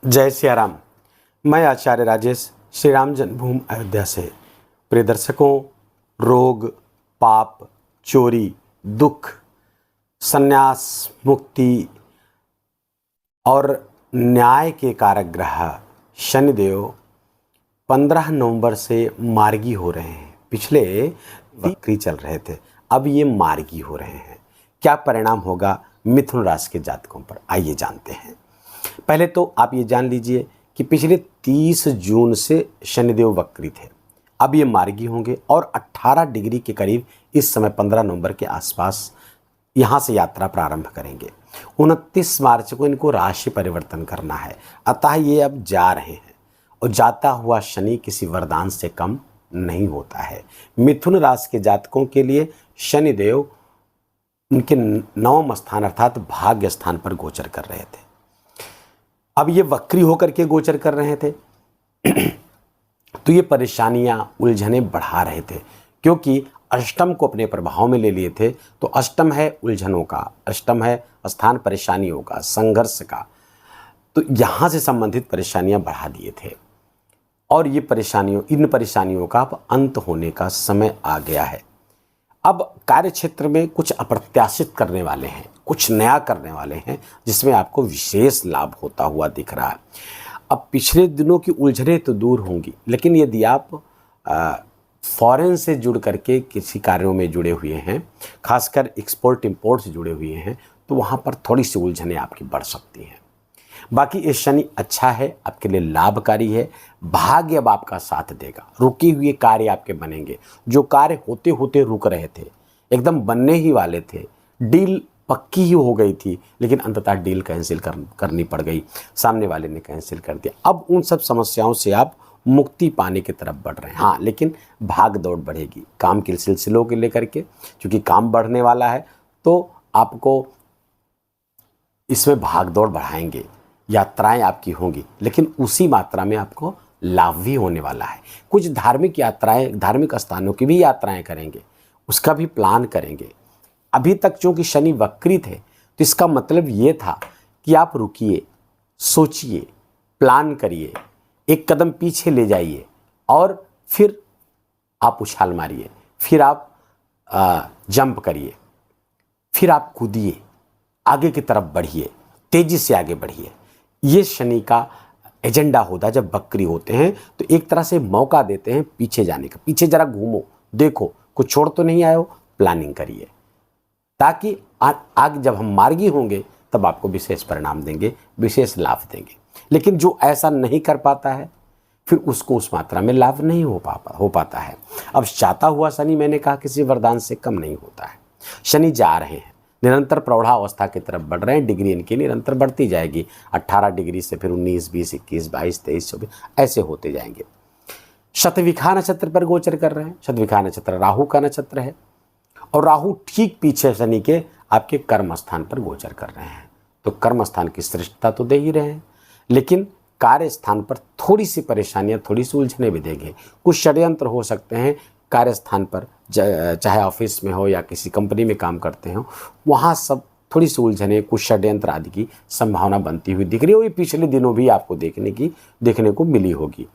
जय सिया राम। मैं आचार्य राजेश श्री राम जन्मभूमि अयोध्या से। प्रिय दर्शकों, रोग, पाप, चोरी, दुख, संन्यास, मुक्ति और न्याय के कारक ग्रह शनिदेव 15 नवंबर से मार्गी हो रहे हैं। पिछले वक्री चल रहे थे, अब ये मार्गी हो रहे हैं। क्या परिणाम होगा मिथुन राशि के जातकों पर, आइए जानते हैं। पहले तो आप ये जान लीजिए कि पिछले 30 जून से शनिदेव वक्री थे, अब ये मार्गी होंगे और 18 डिग्री के करीब इस समय 15 नवंबर के आसपास यहाँ से यात्रा प्रारंभ करेंगे। 29 मार्च को इनको राशि परिवर्तन करना है, अतः ये अब जा रहे हैं। और जाता हुआ शनि किसी वरदान से कम नहीं होता है। मिथुन राशि के जातकों के लिए शनिदेव उनके 9वें स्थान अर्थात भाग्य स्थान पर गोचर कर रहे थे। अब ये वक्री होकर के गोचर कर रहे थे तो ये परेशानियां, उलझने बढ़ा रहे थे, क्योंकि अष्टम को अपने प्रभाव में ले लिए थे। तो अष्टम है उलझनों का, अष्टम है स्थान परेशानियों का, संघर्ष का। तो यहाँ से संबंधित परेशानियां बढ़ा दिए थे और ये इन परेशानियों का अब अंत होने का समय आ गया है। अब कार्य क्षेत्र में कुछ अप्रत्याशित करने वाले हैं, कुछ नया करने वाले हैं, जिसमें आपको विशेष लाभ होता हुआ दिख रहा है। अब पिछले दिनों की उलझनें तो दूर होंगी, लेकिन यदि आप फॉरेन से जुड़ करके किसी कार्यों में जुड़े हुए हैं, खासकर एक्सपोर्ट इंपोर्ट से जुड़े हुए हैं, तो वहाँ पर थोड़ी सी उलझनें आपकी बढ़ सकती हैं। बाकी ये शनि अच्छा है, आपके लिए लाभकारी है। भाग्य अब आपका साथ देगा, रुके हुए कार्य आपके बनेंगे। जो कार्य होते होते रुक रहे थे, एकदम बनने ही वाले थे, डील पक्की ही हो गई थी, लेकिन अंततः डील कैंसिल करनी पड़ गई, सामने वाले ने कैंसिल कर दिया। अब उन सब समस्याओं से आप मुक्ति पाने की तरफ बढ़ रहे हैं। हाँ, लेकिन भाग दौड़ बढ़ेगी काम के सिलसिलों के लेकर के, क्योंकि काम बढ़ने वाला है तो आपको इसमें भाग दौड़ बढ़ाएंगे, यात्राएं आपकी होंगी, लेकिन उसी मात्रा में आपको लाभ भी होने वाला है। कुछ धार्मिक यात्राएं, धार्मिक स्थानों की भी यात्राएं करेंगे, उसका भी प्लान करेंगे। अभी तक चूंकि शनि वक्री थे, तो इसका मतलब ये था कि आप रुकिए, सोचिए, प्लान करिए, एक कदम पीछे ले जाइए और फिर आप उछाल मारिए, फिर आप जंप करिए, फिर आप कूदिए, आगे की तरफ बढ़िए, तेजी से आगे बढ़िए। ये शनि का एजेंडा होता है। जब वक्री होते हैं तो एक तरह से मौका देते हैं पीछे जाने का। पीछे जरा घूमो, देखो कुछ छोड़ तो नहीं आए हो, प्लानिंग करिए, ताकि आगे जब हम मार्गी होंगे तब आपको विशेष परिणाम देंगे, विशेष लाभ देंगे। लेकिन जो ऐसा नहीं कर पाता है, फिर उसको उस मात्रा में लाभ नहीं हो पाता है। अब जाता हुआ शनि, मैंने कहा, किसी वरदान से कम नहीं होता है। शनि जा रहे हैं, निरंतर प्रौढ़ावस्था की तरफ बढ़ रहे हैं, डिग्री इनकी निरंतर बढ़ती जाएगी। 18 डिग्री से फिर 19, 20, 21, 22, 23, 24 ऐसे होते जाएंगे। शतविखा नक्षत्र पर गोचर कर रहे हैं। शतविखा नक्षत्र राहु का नक्षत्र है और राहु ठीक पीछे शनि के आपके कर्म स्थान पर गोचर कर रहे हैं। तो कर्म स्थान की श्रेष्ठता तो दे ही रहे हैं, लेकिन कार्य स्थान पर थोड़ी सी परेशानियां, थोड़ी सी उलझने भी देंगे। कुछ षड्यंत्र हो सकते हैं कार्य स्थान पर, चाहे ऑफिस में हो या किसी कंपनी में काम करते हो, वहाँ सब थोड़ी सी उलझने, कुछ षड्यंत्र आदि की संभावना बनती हुई दिख रही है। पिछले दिनों भी आपको देखने को मिली होगी।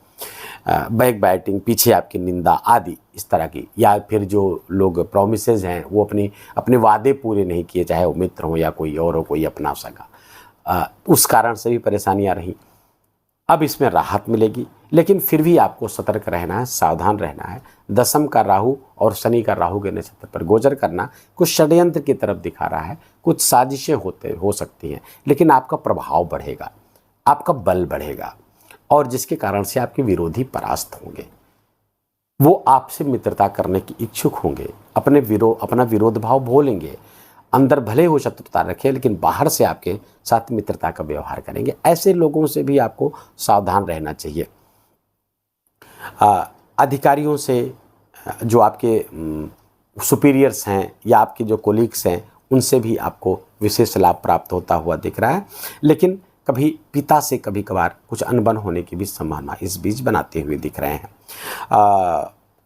बैक बैटिंग, पीछे आपकी निंदा आदि इस तरह की, या फिर जो लोग प्रोमिसेस हैं वो अपने वादे पूरे नहीं किए, चाहे वो मित्र हो या कोई और हो, कोई अपना सगा, उस कारण से भी परेशानियाँ रही। अब इसमें राहत मिलेगी, लेकिन फिर भी आपको सतर्क रहना है, सावधान रहना है। दशम का राहु और शनि का राहु के नक्षत्र पर गोचर करना कुछ षड्यंत्र की तरफ दिखा रहा है, कुछ साजिशें हो सकती हैं, लेकिन आपका प्रभाव बढ़ेगा, आपका बल बढ़ेगा, और जिसके कारण से आपके विरोधी परास्त होंगे। वो आपसे मित्रता करने की इच्छुक होंगे, अपना विरोध भाव भूलेंगे, अंदर भले हो शत्रुता रखे, लेकिन बाहर से आपके साथ मित्रता का व्यवहार करेंगे। ऐसे लोगों से भी आपको सावधान रहना चाहिए। अधिकारियों से, जो आपके सुपीरियर्स हैं या आपके जो कोलीग्स हैं, उनसे भी आपको विशेष लाभ प्राप्त होता हुआ दिख रहा है। लेकिन कभी पिता से कभी कभार कुछ अनबन होने की भी संभावना इस बीच बनाते हुए दिख रहे हैं।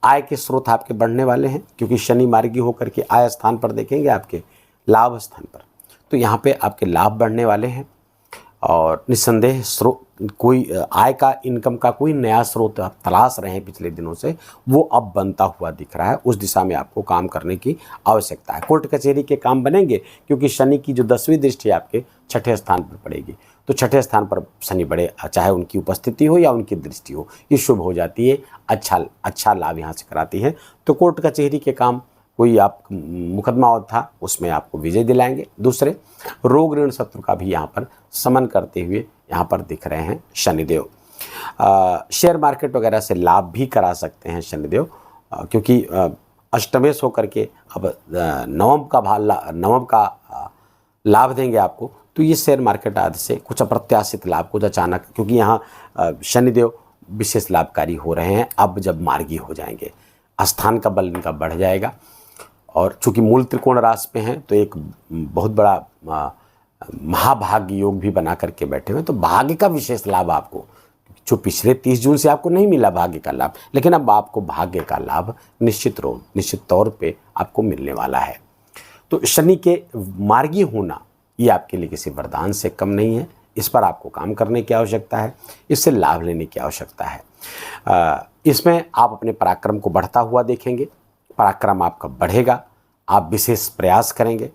आय के स्रोत आपके बढ़ने वाले हैं, क्योंकि शनि मार्गी होकर के आय स्थान पर देखेंगे आपके लाभ स्थान पर, तो यहाँ पे आपके लाभ बढ़ने वाले हैं। और निस्संदेह स्रोत कोई आय का इनकम का कोई नया स्रोत आप तलाश रहे हैं पिछले दिनों से, वो अब बनता हुआ दिख रहा है। उस दिशा में आपको काम करने की आवश्यकता है। कोर्ट कचहरी के काम बनेंगे क्योंकि शनि की जो 10वीं दृष्टि आपके छठे स्थान पर पड़ेगी, तो छठे स्थान पर शनि बड़े, चाहे उनकी उपस्थिति हो या उनकी दृष्टि हो, ये शुभ हो जाती है, अच्छा लाभ यहाँ से कराती है। तो कोर्ट कचहरी के काम, कोई आप मुकदमा था उसमें आपको विजय दिलाएंगे। दूसरे, रोग ऋण शत्रु का भी यहाँ पर समन करते हुए यहाँ पर दिख रहे हैं शनिदेव। शेयर मार्केट वगैरह से लाभ भी करा सकते हैं शनिदेव, क्योंकि अष्टमेश होकर के अब नवम का लाभ देंगे आपको, तो ये शेयर मार्केट आदि से कुछ अप्रत्याशित लाभ, कुछ अचानक, क्योंकि यहाँ शनिदेव विशेष लाभकारी हो रहे हैं। अब जब मार्गी हो जाएंगे, स्थान का बल इनका बढ़ जाएगा, और चूंकि मूल त्रिकोण राशि पे हैं तो एक बहुत बड़ा महाभाग्य योग भी बना करके बैठे हुए, तो भाग्य का विशेष लाभ आपको, जो पिछले 30 जून से आपको नहीं मिला भाग्य का लाभ, लेकिन अब आपको भाग्य का लाभ निश्चित तौर पे आपको मिलने वाला है। तो शनि के मार्गी होना ये आपके लिए किसी वरदान से कम नहीं है। इस पर आपको काम करने की आवश्यकता है, इससे लाभ लेने की आवश्यकता है। इसमें आप अपने पराक्रम को बढ़ता हुआ देखेंगे, पराक्रम आपका बढ़ेगा, आप विशेष प्रयास करेंगे।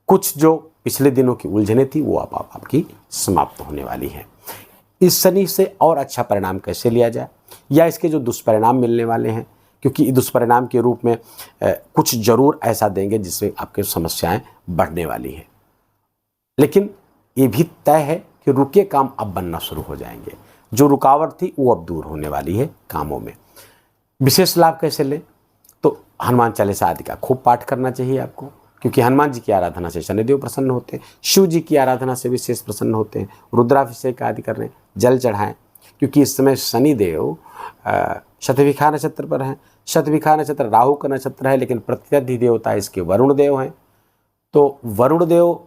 कुछ जो पिछले दिनों की उलझने थी वो अब आपकी समाप्त होने वाली हैं। इस शनि से और अच्छा परिणाम कैसे लिया जाए, या इसके जो दुष्परिणाम मिलने वाले हैं, क्योंकि दुष्परिणाम के रूप में कुछ जरूर ऐसा देंगे जिससे आपकी समस्याएं बढ़ने वाली हैं, लेकिन ये भी तय है कि रुके काम अब बनना शुरू हो जाएंगे। जो रुकावट थी वो अब दूर होने वाली है कामों में। विशेष लाभ कैसे लें, तो हनुमान चालीसा आदि का खूब पाठ करना चाहिए आपको, क्योंकि हनुमान जी की आराधना से शनिदेव प्रसन्न होते हैं, शिव जी की आराधना से विशेष प्रसन्न होते हैं। रुद्राभिषेक आदि कर रहे हैं, जल चढ़ाएं, क्योंकि इस समय शनिदेव शतभिखा नक्षत्र पर हैं। शतभिखा नक्षत्र राहु का नक्षत्र है, लेकिन प्रत्यधि देवता इसके वरुण देव हैं। तो वरुण देव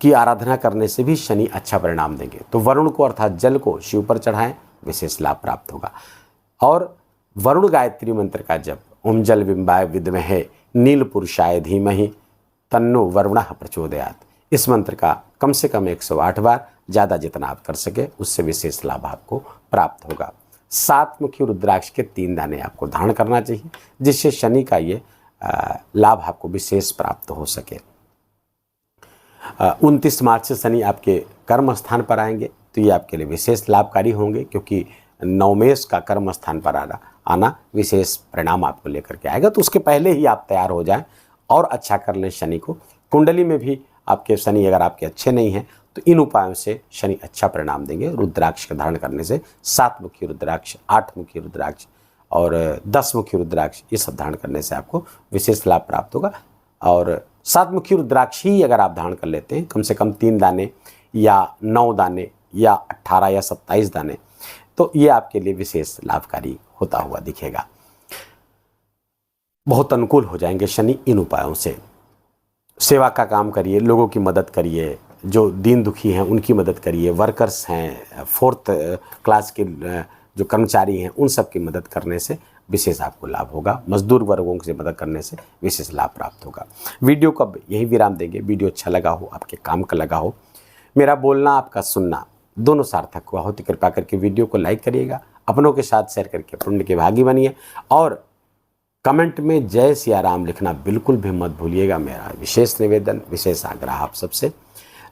की आराधना करने से भी शनि अच्छा परिणाम देंगे। तो वरुण को अर्थात जल को शिव पर चढ़ाएं, विशेष लाभ प्राप्त होगा। और वरुण गायत्री मंत्र का जप, ओम जल बिंबाय विद्महे नील पुरुषाय धीमहि तन्नो वरुणः प्रचोदयात्, इस मंत्र का कम से कम 108 बार, ज़्यादा जितना आप कर सके उससे विशेष लाभ आपको प्राप्त होगा। 7 मुखी रुद्राक्ष के 3 दाने आपको धारण करना चाहिए, जिससे शनि का ये लाभ आपको विशेष प्राप्त हो सके। 29 मार्च से शनि आपके कर्म स्थान पर आएंगे, तो ये आपके लिए विशेष लाभकारी होंगे, क्योंकि नवमेश का कर्म स्थान पर आना विशेष परिणाम आपको लेकर के आएगा। तो उसके पहले ही आप तैयार हो जाएं और अच्छा कर लें शनि को। कुंडली में भी आपके शनि अगर आपके अच्छे नहीं हैं तो इन उपायों से शनि अच्छा परिणाम देंगे। रुद्राक्ष का धारण करने से 7 मुखी रुद्राक्ष, 8 मुखी रुद्राक्ष और 10 मुखी रुद्राक्ष, ये सब धारण करने से आपको विशेष लाभ प्राप्त होगा। और 7 मुखी रुद्राक्ष ही अगर आप धारण कर लेते हैं, कम से कम 3 दाने या 9 दाने या 18 या 27 दाने, तो ये आपके लिए विशेष लाभकारी होता हुआ दिखेगा। बहुत अनुकूल हो जाएंगे शनि इन उपायों से। सेवा का काम करिए, लोगों की मदद करिए, जो दीन दुखी हैं उनकी मदद करिए, वर्कर्स हैं, 4th क्लास के जो कर्मचारी हैं उन सब की मदद करने से विशेष आपको लाभ होगा। मजदूर वर्गों से मदद करने से विशेष लाभ प्राप्त होगा। वीडियो को यही विराम देंगे। वीडियो अच्छा लगा हो, आपके काम का लगा हो, मेरा बोलना आपका सुनना दोनों सार्थक हुआ हो, तो कृपया करके वीडियो को लाइक करिएगा, अपनों के साथ शेयर करके पुण्य के भागी बनिए, और कमेंट में जय सिया राम लिखना बिल्कुल भी मत भूलिएगा। मेरा विशेष निवेदन, विशेष आग्रह आप सबसे।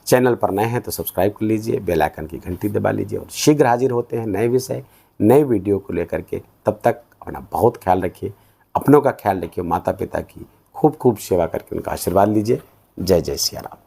चैनल पर नए हैं तो सब्सक्राइब कर लीजिए, बेल आइकन की घंटी दबा लीजिए, और शीघ्र हाजिर होते हैं नए विषय, नए वीडियो को लेकर के। तब तक अपना बहुत ख्याल रखिए, अपनों का ख्याल रखिए, माता पिता की खूब खूब सेवा करके उनका आशीर्वाद लीजिए। जय जय सिया राम।